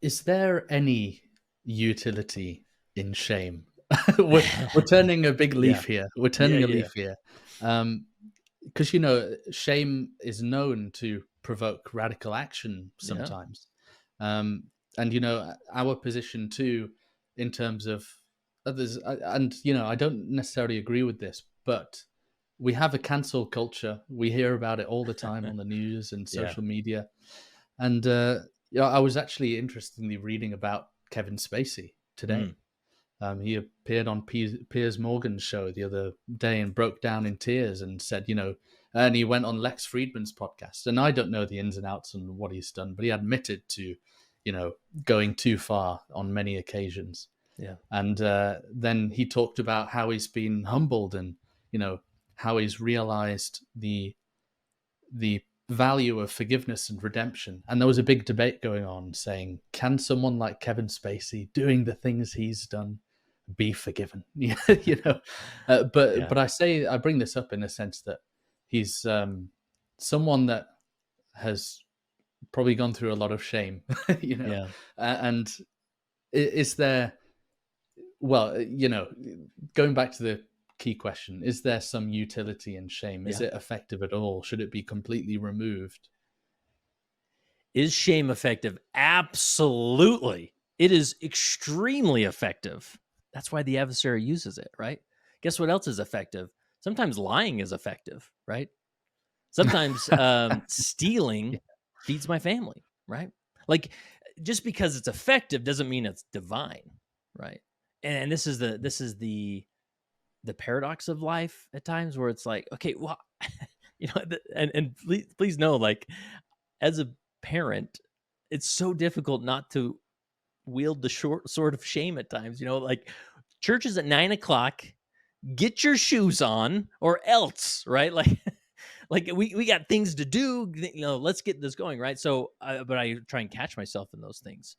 Is there any utility in shame? We're turning a big Yeah. leaf here. We're Yeah, turning a yeah. leaf here. Because shame is known to provoke radical action Yeah. sometimes. Um, and our position too, in terms of others, and I don't necessarily agree with this, but we have a cancel culture. We hear about it all the time on the news and Yeah. social media. And I was actually interestingly reading about Kevin Spacey Mm. today. He appeared on Piers Morgan's show the other day and broke down in tears and said, and he went on Lex Friedman's podcast. And I don't know the ins and outs on what he's done, but he admitted to, going too far on many occasions. Yeah. And then he talked about how he's been humbled and, how he's realized the value of forgiveness and redemption. And there was a big debate going on saying, can someone like Kevin Spacey doing the things he's done be forgiven? Yeah. But I bring this up in a sense that he's someone that has probably gone through a lot of shame, Yeah. and is there, well, going back to the key question, is there some utility in shame? Is Yeah. it effective at all? Should it be completely removed? Is shame effective? Absolutely. It is extremely effective. That's why the adversary uses it, right? Guess what else is effective? Sometimes lying is effective, right? Sometimes stealing feeds my family, right? Like, just because it's effective doesn't mean it's divine, right? And this is the paradox of life at times, where it's like, okay, well, and please know, like, as a parent, it's so difficult not to wield the short sword of shame at times. Like, church is at 9 o'clock. Get your shoes on, or else, right? Like, like we got things to do. Let's get this going, right? So, but I try and catch myself in those things.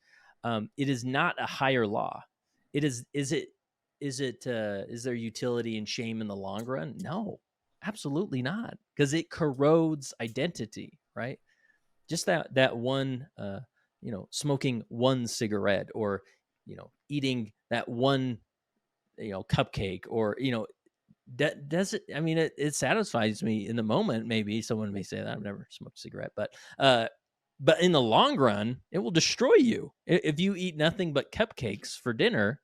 It is not a higher law. It is. Is it? Is it? Is there utility in shame in the long run? No, absolutely not, because it corrodes identity, right? Just that one, smoking one cigarette, or eating that one, cupcake, or does it, I mean, it satisfies me in the moment. Maybe someone may say that I've never smoked a cigarette, but in the long run, it will destroy you. If you eat nothing but cupcakes for dinner,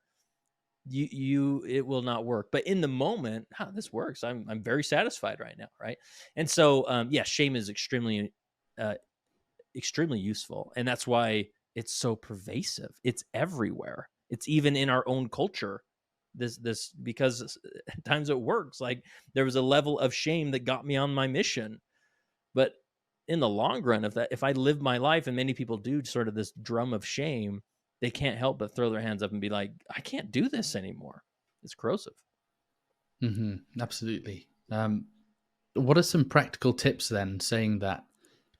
it will not work. But in the moment, this works. I'm very satisfied right now, right? And so, yeah, shame is uh, extremely useful, and that's why it's so pervasive. It's everywhere. It's even in our own culture. This because at times it works. Like, there was a level of shame that got me on my mission, but in the long run, if I live my life, and many people do, sort of this drum of shame, they can't help but throw their hands up and be like, I can't do this anymore. It's corrosive. Absolutely. What are some practical tips then, saying that,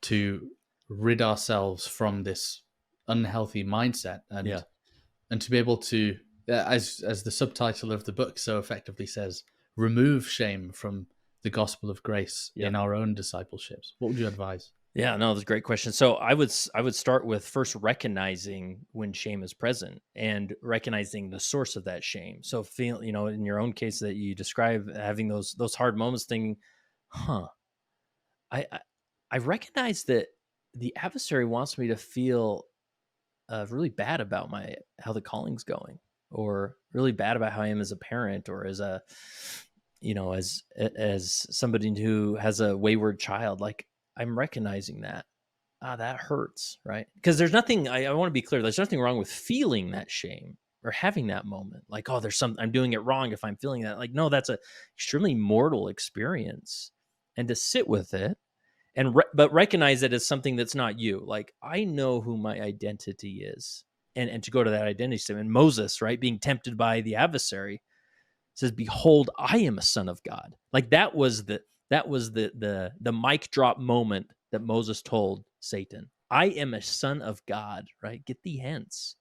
to rid ourselves from this unhealthy mindset, Yeah. and to be able to, as the subtitle of the book so effectively says, remove shame from the gospel of grace Yeah. in our own discipleships? What would you advise? Yeah, no, that's a great question. So I would start with first recognizing when shame is present, and recognizing the source of that shame. So, feel, in your own case that you describe, having those hard moments, thinking, huh, I I recognize that the adversary wants me to feel really bad about how the calling's going, or really bad about how I am as a parent, or as a, as somebody who has a wayward child. Like, I'm recognizing that. That hurts, right? Because there's nothing, I want to be clear, there's nothing wrong with feeling that shame, or having that moment. Like, oh, I'm doing it wrong if I'm feeling that. Like, no, that's a extremely mortal experience. And to sit with it, but recognize it as something that's not you. Like, I know who my identity is. And to go to that identity statement, Moses, right, being tempted by the adversary, says, behold, I am a son of God. Like, that was the mic drop moment that Moses told Satan, I am a son of God, right? Get thee hence.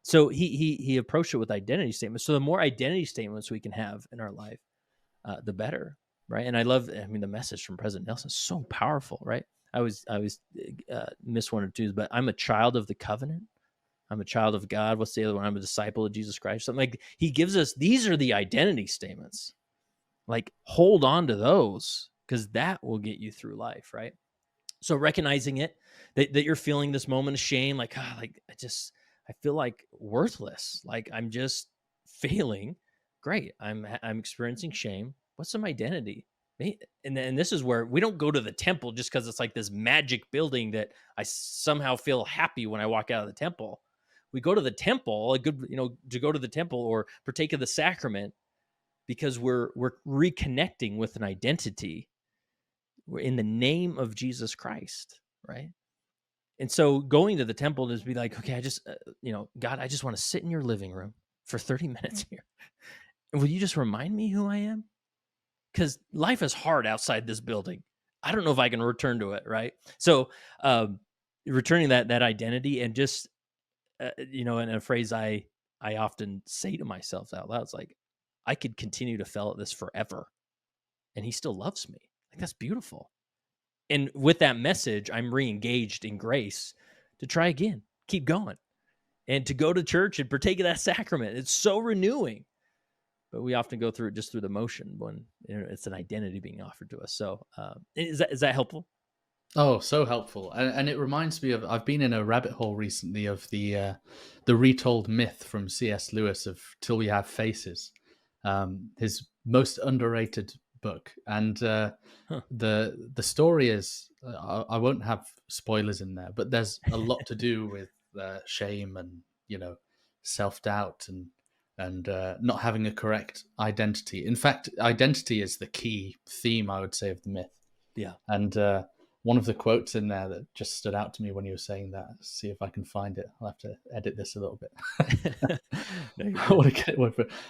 So he approached it with identity statements. So the more identity statements we can have in our life, the better, right? And I mean, the message from President Nelson is so powerful, right? I always miss one or two, but I'm a child of the covenant. I'm a child of God. What's the other one? I'm a disciple of Jesus Christ. Something like he gives us, these are the identity statements. Like hold on to those because that will get you through life, right? So recognizing it, that you're feeling this moment of shame, like, I feel like worthless. Like I'm just failing. Great. I'm experiencing shame. What's some identity? And then this is where we don't go to the temple just because it's like this magic building that I somehow feel happy when I walk out of the temple. We go to the temple, to go to the temple or partake of the sacrament because we're reconnecting with an identity. We're in the name of Jesus Christ, right? And so going to the temple is be like, okay, I just, God, I just want to sit in your living room for 30 minutes here. And will you just remind me who I am? Because life is hard outside this building. I don't know if I can return to it, right? So returning that identity and just, in a phrase I often say to myself out loud, it's like, I could continue to fail at this forever. And he still loves me. Like, that's beautiful. And with that message, I'm re-engaged in grace to try again, keep going, and to go to church and partake of that sacrament. It's so renewing. But we often go through it just through the motion when it's an identity being offered to us. So is that helpful? Oh, so helpful. And it reminds me of, I've been in a rabbit hole recently of the retold myth from C.S. Lewis of Till We Have Faces, his most underrated book. And the story is, I won't have spoilers in there, but there's a lot to do with shame and, self-doubt and not having a correct identity. In fact, identity is the key theme, I would say, of the myth. Yeah. And one of the quotes in there that just stood out to me when you were saying that, see if I can find it. I'll have to edit this a little bit.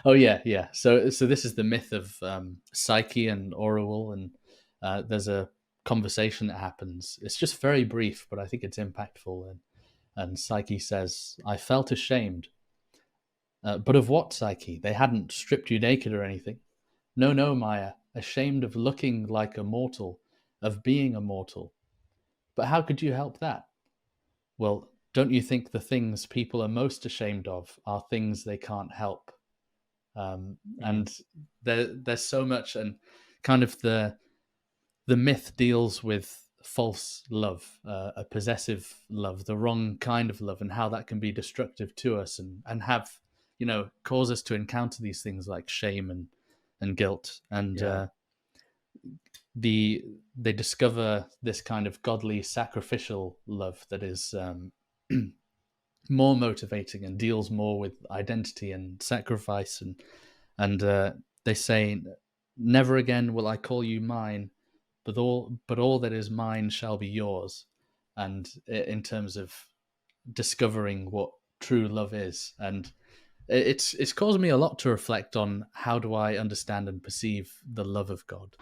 Oh, yeah. So this is the myth of Psyche and Orual, and there's a conversation that happens. It's just very brief, but I think it's impactful. And Psyche says, "I felt ashamed. But of what, Psyche? They hadn't stripped you naked or anything. No, Maya, ashamed of looking like a mortal, of being a mortal. But how could you help that? Well, don't you think the things people are most ashamed of are things they can't help?" And there's so much, and kind of the myth deals with false love, a possessive love, the wrong kind of love, and how that can be destructive to us and have, cause us to encounter these things like shame and guilt. And they discover this kind of godly sacrificial love that is more motivating and deals more with identity and sacrifice, and they say, "Never again will I call you mine, but all that is mine shall be yours." And in terms of discovering what true love is, and it's caused me a lot to reflect on how do I understand and perceive the love of God.